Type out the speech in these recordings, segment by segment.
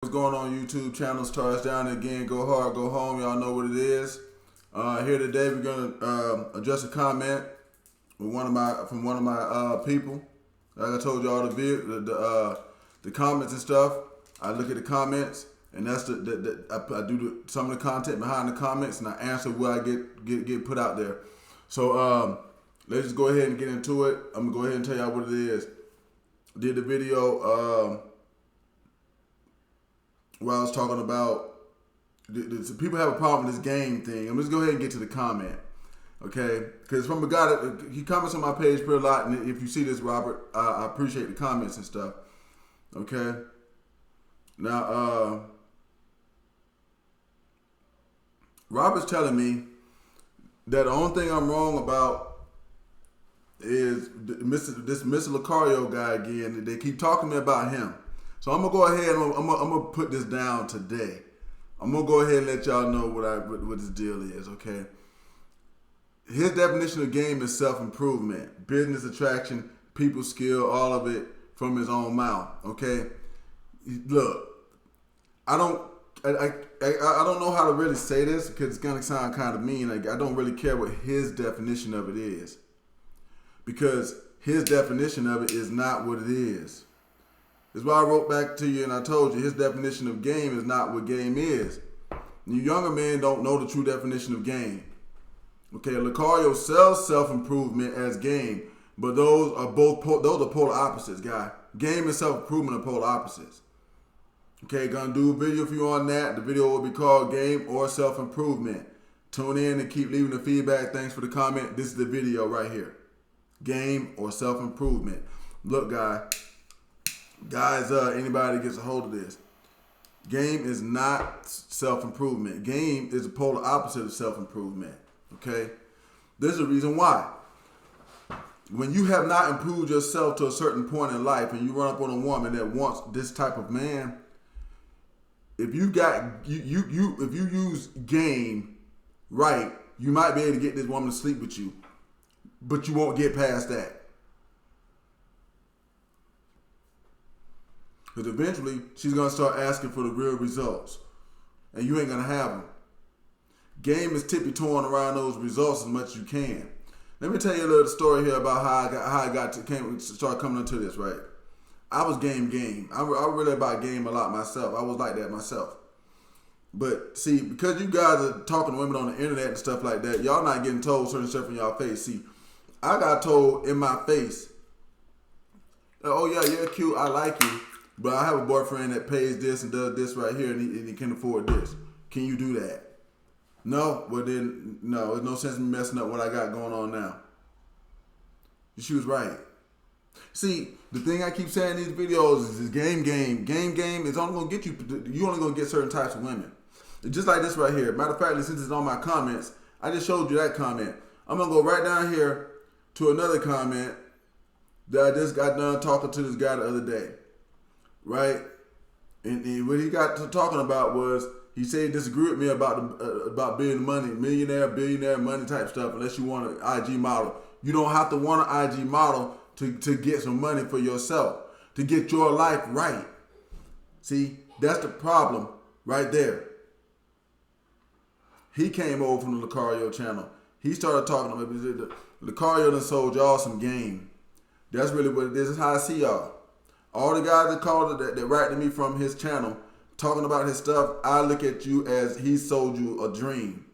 What's going on YouTube channel? Stars down again. Go hard, go home. Y'all know what it is. Here today we're gonna address a comment with one of my people. Like I told y'all the comments and stuff. I look at the comments and that's I do some of the content behind the comments and I answer what I get put out there. So let's just go ahead and get into it. I'm gonna go ahead and tell y'all what it is. Did the video. Where I was talking about people have a problem with this game thing. I'm just go ahead and get to the comment, okay? Because from a guy that he comments on my page pretty a lot, and if you see this, Robert, I appreciate the comments and stuff. Okay. Now, Robert's telling me that the only thing I'm wrong about is this Mr. Lucario guy again. They keep talking to me about him. So I'm gonna go ahead and I'm gonna put this down today. I'm gonna go ahead and let y'all know what his deal is, okay? His definition of game is self-improvement, business attraction, people skill, all of it from his own mouth, okay? Look, I don't know how to really say this because it's gonna sound kind of mean. Like, I don't really care what his definition of it is because his definition of it is not what it is. That's why I wrote back to you and I told you his definition of game is not what game is. You younger men don't know the true definition of game. Okay, Lucario sells self-improvement as game, but those are polar opposites, guy. Game and self-improvement are polar opposites. Okay, gonna do a video for you on that. The video will be called Game or Self-Improvement. Tune in and keep leaving the feedback. Thanks for the comment. This is the video right here. Game or self-improvement. Look, guys, anybody gets a hold of this. Game is not self-improvement. Game is the polar opposite of self-improvement. Okay? There's a reason why. When you have not improved yourself to a certain point in life and you run up on a woman that wants this type of man, if you use game right, you might be able to get this woman to sleep with you. But you won't get past that. Because eventually, she's going to start asking for the real results. And you ain't going to have them. Game is tippy-toeing around those results as much as you can. Let me tell you a little story here about how I started coming into this, right? I was game. I really about game a lot myself. I was like that myself. But see, because you guys are talking to women on the internet and stuff like that, y'all not getting told certain stuff in y'all face. See, I got told in my face, oh yeah, you're cute, I like you. But I have a boyfriend that pays this and does this right here, and he can afford this. Can you do that? No? Well then, no. There's no sense in me messing up what I got going on now. She was right. See, the thing I keep saying in these videos is game. Game is only going to get you only going to get certain types of women. Just like this right here. Matter of fact, since it's on my comments, I just showed you that comment. I'm going to go right down here to another comment that I just got done talking to this guy the other day. Right, and what he got to talking about was he said he disagreed with me about being billionaire money type stuff. Unless you want an IG model, you don't have to want an IG model to get some money for yourself to get your life right. See, that's the problem right there. He came over from the Lucario channel. He started talking about Lucario done sold y'all some game. That's really what it is. That's how I see y'all. All the guys that called that write to me from his channel talking about his stuff, I look at you as he sold you a dream.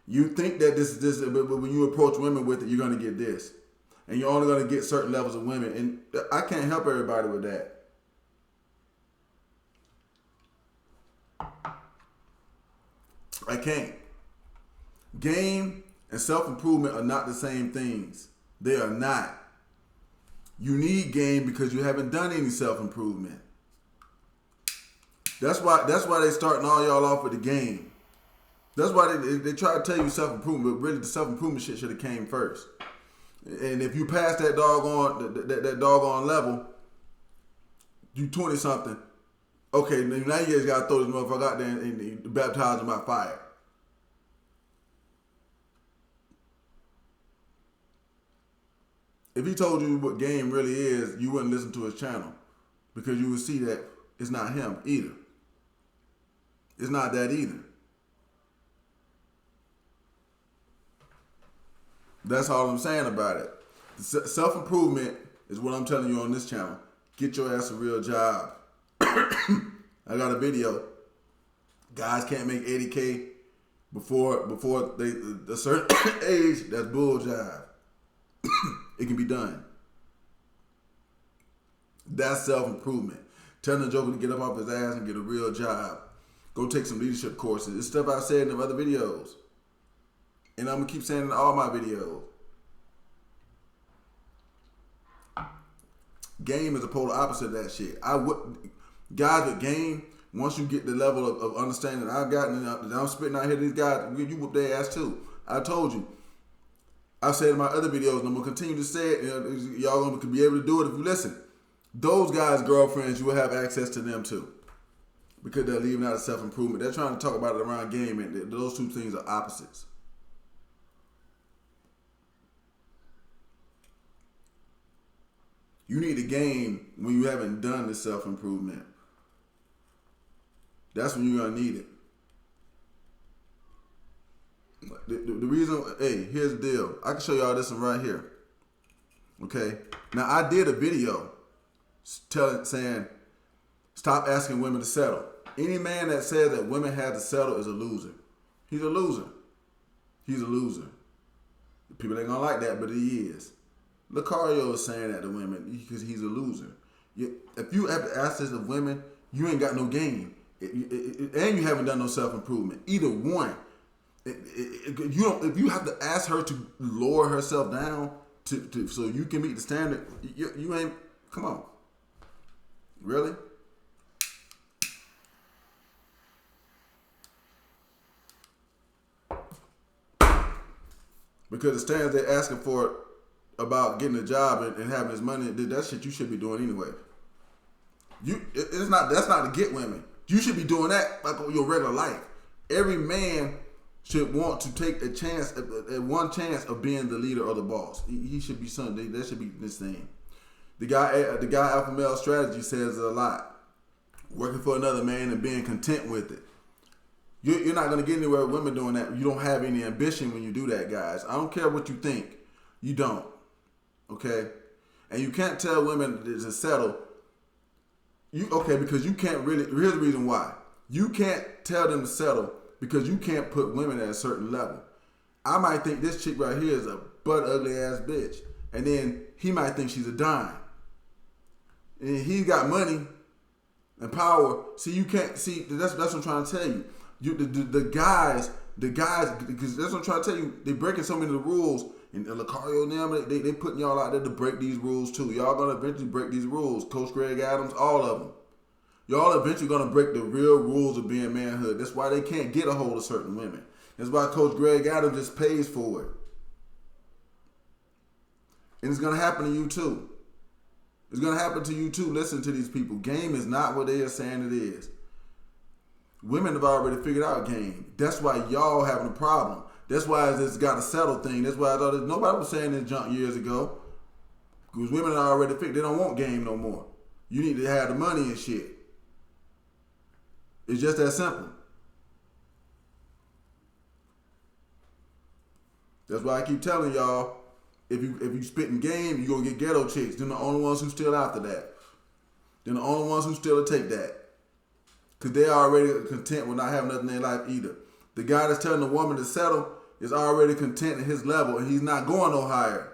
You think that this is this, but when you approach women with it, you're going to get this. And you're only going to get certain levels of women. And I can't help everybody with that. I can't. Game and self-improvement are not the same things. They are not. You need game because you haven't done any self-improvement. That's why they starting all y'all off with the game. That's why they try to tell you self-improvement, but really the self-improvement shit should have came first. And if you pass that doggone level, you 20 something. Okay, now you guys gotta throw this motherfucker out there and baptize him by fire. If he told you what game really is, you wouldn't listen to his channel because you would see that it's not him either. It's not that either. That's all I'm saying about it. Self-improvement is what I'm telling you on this channel. Get your ass a real job. I got a video. Guys can't make 80K before they a certain age. That's bull jive. It can be done. That's self-improvement. Telling the joker to get up off his ass and get a real job. Go take some leadership courses. It's stuff I've said in the other videos. And I'm going to keep saying it in all my videos. Game is the polar opposite of that shit. Guys with game, once you get the level of understanding that I've gotten, and I'm spitting out here, these guys, you whoop their ass too. I told you. I've said in my other videos, and I'm going to continue to say it. Y'all going to be able to do it if you listen. Those guys' girlfriends, you will have access to them too. Because they're leaving out of self-improvement. They're trying to talk about it around game, and those two things are opposites. You need a game when you haven't done the self-improvement. That's when you're going to need it. The reason, hey, here's the deal. I can show y'all this one right here. Okay? Now, I did a video saying, stop asking women to settle. Any man that says that women have to settle is a loser. He's a loser. He's a loser. People ain't going to like that, but he is. Lucario is saying that to women because he's a loser. If you have to ask this of women, you ain't got no game. And you haven't done no self-improvement. Either one. If you have to ask her to lower herself down so you can meet the standard, you ain't, come on. Really? Because the standards they're asking for about getting a job and having his money, that shit you should be doing anyway. That's not to get women. You should be doing that like your regular life. Every man should want to take a chance, one chance of being the leader or the boss. He should be something. That should be this thing. The guy Alpha Male Strategy says a lot. Working for another man and being content with it. You're not going to get anywhere with women doing that. You don't have any ambition when you do that, guys. I don't care what you think. You don't. Okay? And you can't tell women to settle. Because you can't really. Here's the reason why. You can't tell them to settle because you can't put women at a certain level. I might think this chick right here is a butt ugly ass bitch. And then he might think she's a dime. And he's got money and power. See, you can't see. That's what I'm trying to tell you. The guys, because that's what I'm trying to tell you. They breaking so many of the rules. And Lucario and them, they putting y'all out there to break these rules too. Y'all gonna eventually break these rules. Coach Greg Adams, all of them. Y'all eventually gonna break the real rules of being manhood. That's why they can't get a hold of certain women. That's why Coach Greg Adams just pays for it. And it's gonna happen to you too. It's gonna happen to you too. Listen to these people. Game is not what they are saying it is. Women have already figured out game. That's why y'all having a problem. That's why it's got a settle thing. That's why I thought nobody was saying this junk years ago. Because women are already figured they don't want game no more. You need to have the money and shit. It's just that simple. That's why I keep telling y'all, if you spitting game, you're gonna get ghetto chicks. They're the only ones who still after that. They're the only ones who still take that. Because they're already content with not having nothing in their life either. The guy that's telling the woman to settle is already content at his level and he's not going no higher.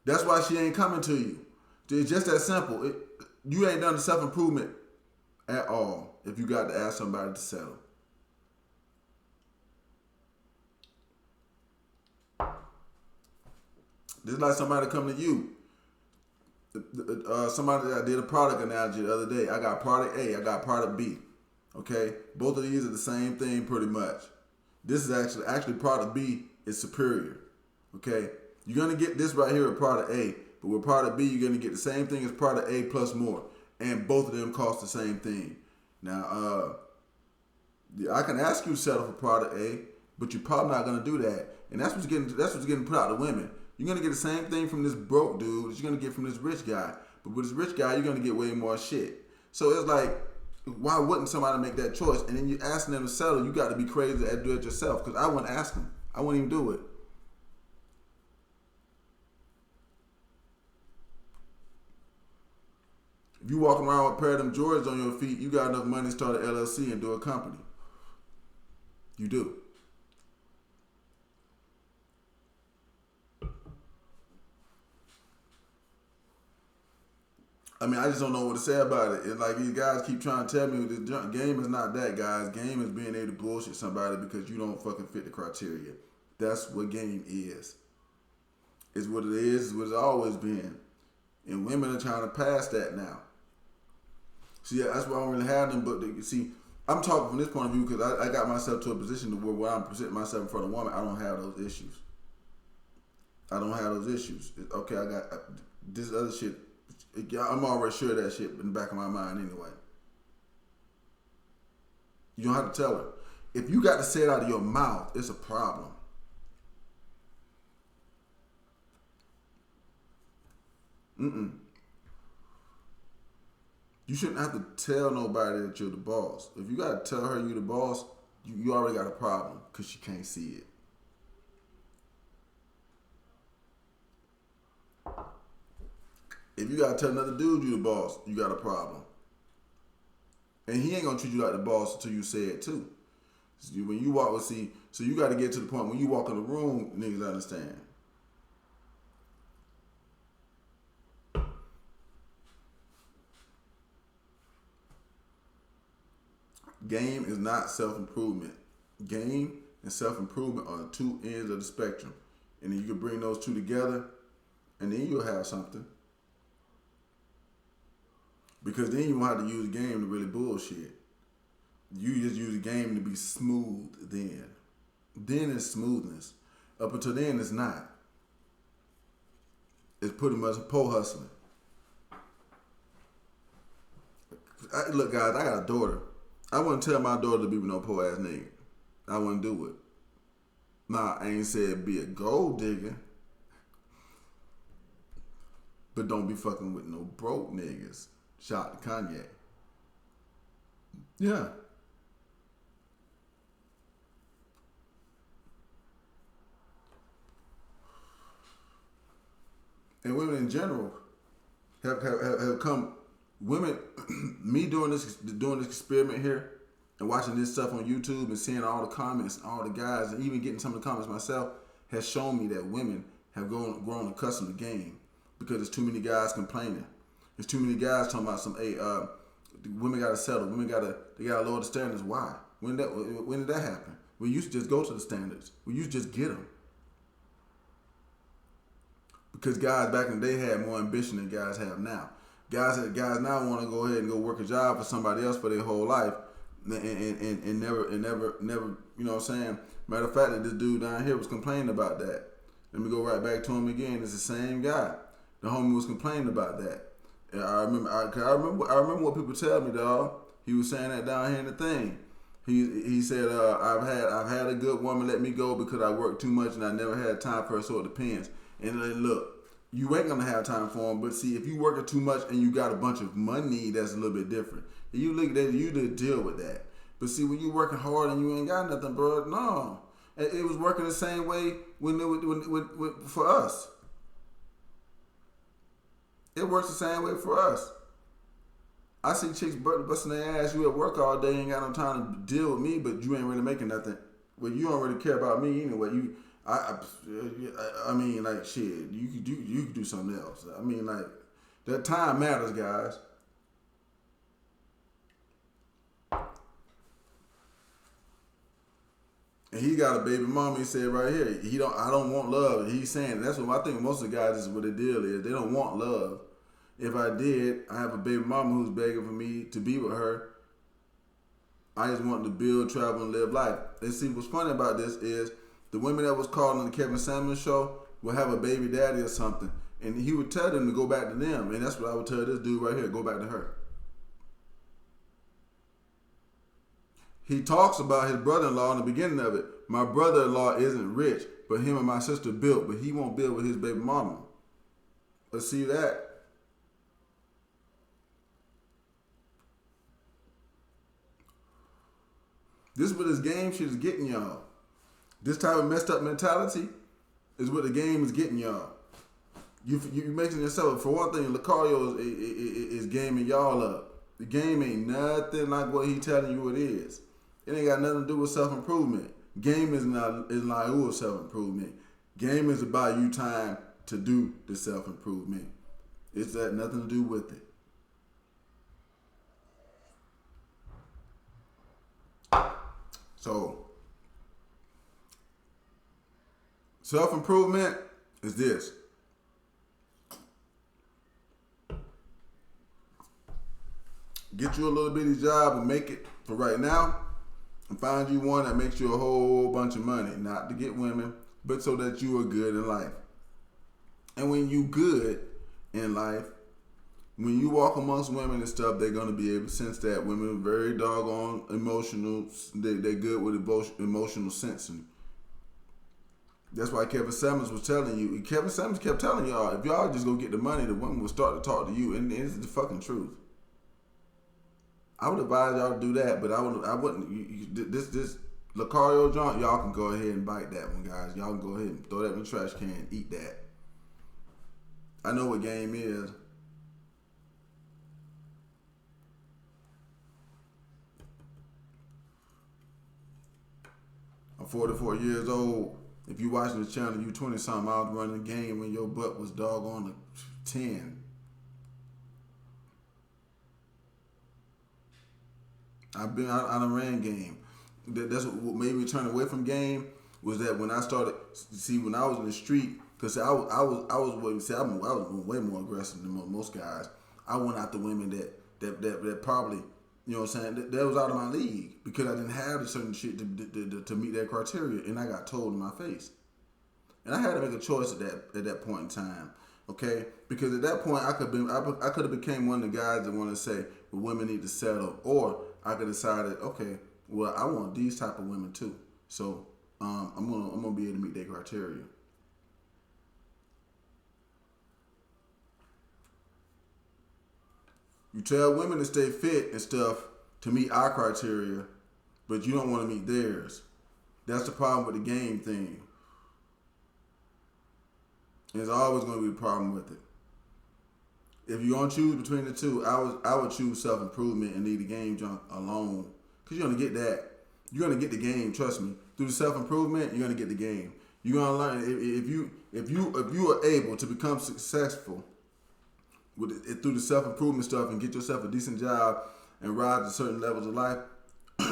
That's why she ain't coming to you. It's just that simple. You ain't done the self-improvement at all if you got to ask somebody to settle. This is like somebody come to you. Somebody that did a product analogy the other day. I got product A, I got product B. Okay? Both of these are the same thing pretty much. This is actually product B is superior. Okay? You're going to get this right here with product A, but with product B, you're going to get the same thing as product A plus more. And both of them cost the same thing. Now, I can ask you to settle for product A, but you're probably not going to do that. And that's what's getting put out to women. You're going to get the same thing from this broke dude that you're going to get from this rich guy. But with this rich guy, you're going to get way more shit. So it's like, Why wouldn't somebody make that choice? And then you asking them to settle, you got to be crazy to do it yourself. Because I wouldn't ask them. I wouldn't even do it. If you walking around with a pair of them Jordans on your feet, you got enough money to start an LLC and do a company. You do. I mean, I just don't know what to say about it. It's like these guys keep trying to tell me this game is not that, guys. Game is being able to bullshit somebody because you don't fucking fit the criteria. That's what game is. It's what it is. It's what it's always been. And women are trying to pass that now. See, that's why I don't really have them. But see, I'm talking from this point of view because I got myself to a position to where when I'm presenting myself in front of a woman, I don't have those issues. I don't have those issues. Okay, I got this other shit. I'm already sure of that shit in the back of my mind anyway. You don't have to tell her. If you got to say it out of your mouth, it's a problem. You shouldn't have to tell nobody that you're the boss. If you got to tell her you're the boss, you already got a problem because she can't see it. If you got to tell another dude you the boss, you got a problem. And he ain't going to treat you like the boss until you say it too. So when you walk, so you got to get to the point when you walk in the room, niggas understand. Game is not self-improvement. Game and self-improvement are the two ends of the spectrum. And then you can bring those two together, and then you'll have something. Because then you won't have to use the game to really bullshit. You just use the game to be smooth then. Then it's smoothness. Up until then, it's not. It's pretty much pole hustling. Look, guys, I got a daughter. I wouldn't tell my daughter to be with no poor ass nigga. I wouldn't do it. Nah, I ain't said be a gold digger. But don't be fucking with no broke niggas. Shout to Kanye. Yeah. And women in general have come. Women, me doing this experiment here and watching this stuff on YouTube and seeing all the comments, all the guys, and even getting some of the comments myself, has shown me that women have grown accustomed to game because there's too many guys complaining. There's too many guys talking about women gotta settle, they gotta lower the standards. Why? When did that happen? We used to just go to the standards. We used to just get them. Because guys back in the day had more ambition than guys have now. Guys now want to go ahead and go work a job for somebody else for their whole life, and never, you know what I'm saying? Matter of fact, that this dude down here was complaining about that. Let me go right back to him again. It's the same guy. The homie was complaining about that. And I remember what people tell me, dog. He was saying that down here in the thing. He said, I've had a good woman let me go because I worked too much and I never had time for her, so it depends. And look, you ain't gonna have time for them, but see, if you working too much and you got a bunch of money, that's a little bit different. You look at that, you did deal with that. But see, when you working hard and you ain't got nothing, bro, no, it was working the same way when for us. It works the same way for us. I see chicks busting their ass. You at work all day, ain't got no time to deal with me, but you ain't really making nothing. Well, you don't really care about me anyway. I mean, like, shit, you could do something else. I mean, like, that time matters, guys. And he got a baby mama. He said right here, I don't want love. And he's saying that's what I think most of the guys is what the deal is. They don't want love. If I did, I have a baby mama who's begging for me to be with her. I just want to build, travel, and live life. And see, what's funny about this is the women that was called on the Kevin Samuels show will have a baby daddy or something. And he would tell them to go back to them. And that's what I would tell this dude right here, go back to her. He talks about his brother-in-law in the beginning of it. My brother-in-law isn't rich, but him and my sister built, but he won't build with his baby mama. Let's see that. This is what this game shit is getting y'all. This type of messed up mentality is what the game is getting y'all. You making yourself, for one thing, Lucario is gaming y'all up. The game ain't nothing like what he telling you it is. It ain't got nothing to do with self-improvement. Game is not self-improvement. Game is about you time to do the self-improvement. It's got nothing to do with it. So, self-improvement is this. Get you a little bitty job and make it for right now, and find you one that makes you a whole bunch of money. Not to get women, but so that you are good in life. And when you good in life, when you walk amongst women and stuff, they're going to be able to sense that. Women are very doggone emotional. They're good with emotional sensing. That's why Kevin Samuels was telling you. Kevin Samuels kept telling y'all, if y'all just go get the money, the women will start to talk to you. And it's the fucking truth. I would advise y'all to do that, but I wouldn't. This Lucario joint, y'all can go ahead and bite that one, guys. Y'all can go ahead and throw that in the trash can and eat that. I know what game is. I'm 44 years old. If you watching the channel, you 20 something. I was running the game when your butt was doggone 10. I done ran game. That's what made me turn away from game, was that when I started, when I was in the street, because I was way more aggressive than most guys. I went after women that probably, you know what I'm saying, that was out of my league, because I didn't have a certain shit to meet that criteria, and I got told in my face. And I had to make a choice at that point in time, okay? Because at that point, I could have became one of the guys that want to say, well, women need to settle, or I could have decided, okay, well, I want these type of women too, so I'm gonna be able to meet their criteria. You tell women to stay fit and stuff to meet our criteria, but you don't want to meet theirs. That's the problem with the game thing. There's always going to be a problem with it. If you're going to choose between the two, I would choose self-improvement and leave the game junk alone. Because you're going to get that. You're going to get the game, trust me. Through the self-improvement, you're going to get the game. You're going to learn. If you are able to become successful with it, through the self-improvement stuff, and get yourself a decent job and rise to certain levels of life,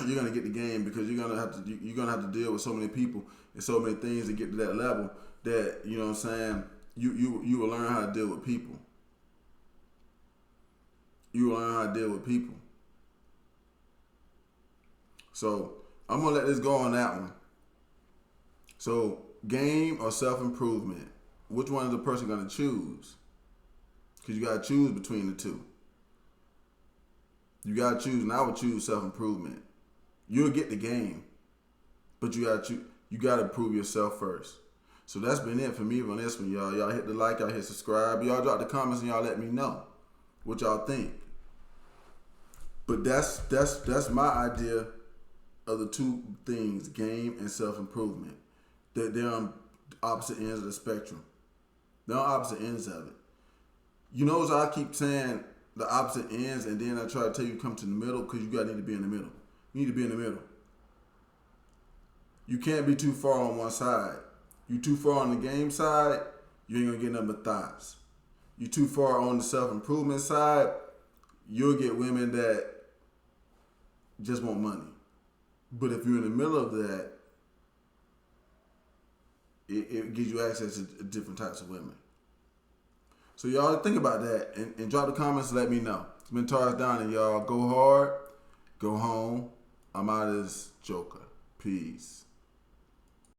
you're going to get the game, because you're going to have to deal with so many people and so many things to get to that level that, you know what I'm saying, you will learn how to deal with people. You will learn how to deal with people. So I'm going to let this go on that one. So game or self-improvement, which one is the person going to choose? Because you got to choose between the two. You got to choose, and I would choose self-improvement. You'll get the game, but you got to prove yourself first. So that's been it for me on this one, y'all. Y'all hit the like, y'all hit subscribe. Y'all drop the comments and y'all let me know what y'all think. But that's my idea of the two things, game and self-improvement. They're on opposite ends of the spectrum. They're on opposite ends of it. You notice I keep saying the opposite ends, and then I try to tell you come to the middle, because you gotta need to be in the middle. You need to be in the middle. You can't be too far on one side. You too far on the game side, you ain't gonna get nothing but thoughts. You too far on the self-improvement side, you'll get women that just want money. But if you're in the middle of that, it gives you access to different types of women. So y'all think about that, and drop the comments and let me know. It's been Taurus Down, and y'all go hard, go home. I'm out of this Joker. Peace.